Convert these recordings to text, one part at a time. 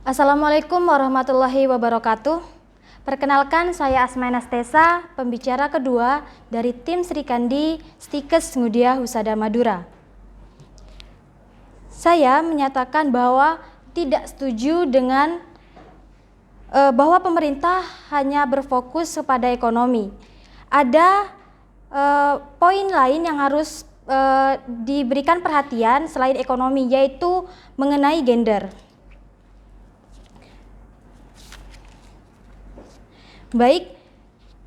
Assalamualaikum warahmatullahi wabarakatuh. Perkenalkan, saya Asma Anastesa, pembicara kedua dari tim Sri Kandi Stikes Mudia Husada Madura. Saya menyatakan bahwa tidak setuju dengan bahwa pemerintah hanya berfokus kepada ekonomi. Ada poin lain yang harus diberikan perhatian selain ekonomi, yaitu mengenai gender. Baik,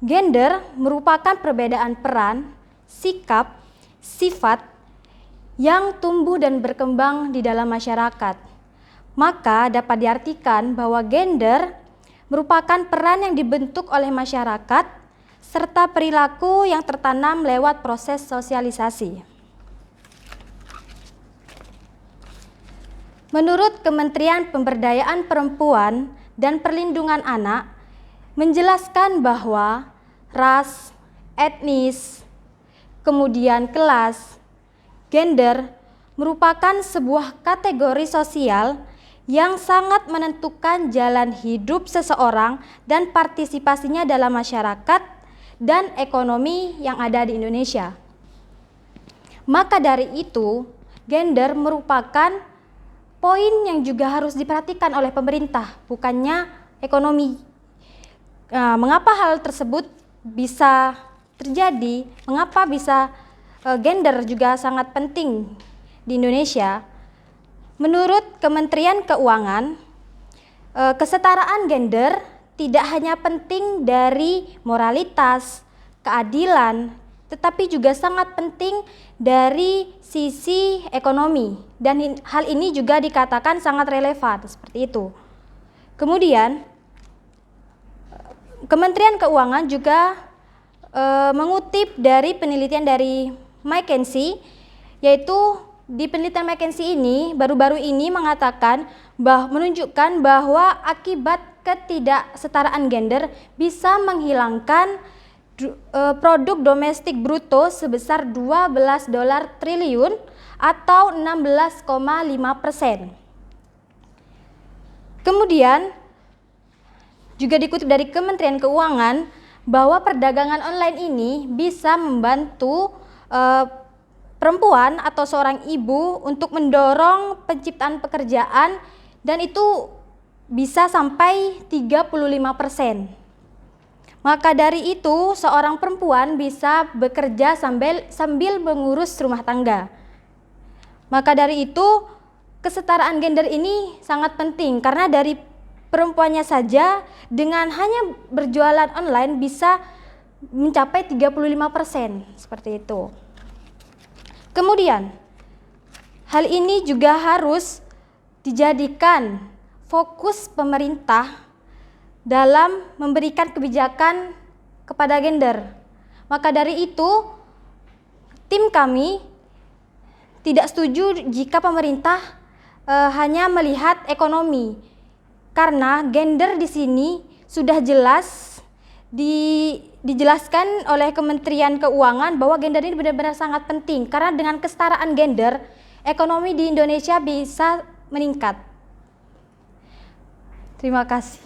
gender merupakan perbedaan peran, sikap, sifat yang tumbuh dan berkembang di dalam masyarakat. Maka dapat diartikan bahwa gender merupakan peran yang dibentuk oleh masyarakat serta perilaku yang tertanam lewat proses sosialisasi. Menurut Kementerian Pemberdayaan Perempuan dan Perlindungan Anak, menjelaskan bahwa ras, etnis, kemudian kelas, gender merupakan sebuah kategori sosial yang sangat menentukan jalan hidup seseorang dan partisipasinya dalam masyarakat dan ekonomi yang ada di Indonesia. Maka dari itu, gender merupakan poin yang juga harus diperhatikan oleh pemerintah, bukannya ekonomi. Mengapa hal tersebut bisa terjadi? Mengapa bisa gender juga sangat penting di Indonesia? Menurut Kementerian Keuangan, kesetaraan gender tidak hanya penting dari moralitas, keadilan, tetapi juga sangat penting dari sisi ekonomi, dan hal ini juga dikatakan sangat relevan seperti itu. Kemudian Kementerian Keuangan juga mengutip dari penelitian dari McKinsey, yaitu di penelitian McKinsey ini baru-baru ini mengatakan menunjukkan bahwa akibat ketidaksetaraan gender bisa menghilangkan produk domestik bruto sebesar 12 dolar triliun atau 16,5%. Kemudian juga dikutip dari Kementerian Keuangan bahwa perdagangan online ini bisa membantu perempuan atau seorang ibu untuk mendorong penciptaan pekerjaan, dan itu bisa sampai 35%. Maka dari itu seorang perempuan bisa bekerja sambil mengurus rumah tangga. Maka dari itu kesetaraan gender ini sangat penting, karena dari perempuannya saja dengan hanya berjualan online bisa mencapai 35%, seperti itu. Kemudian hal ini juga harus dijadikan fokus pemerintah dalam memberikan kebijakan kepada gender. Maka dari itu tim kami tidak setuju jika pemerintah hanya melihat ekonomi, karena gender di sini sudah jelas dijelaskan oleh Kementerian Keuangan bahwa gender ini benar-benar sangat penting, karena dengan kesetaraan gender ekonomi di Indonesia bisa meningkat. Terima kasih.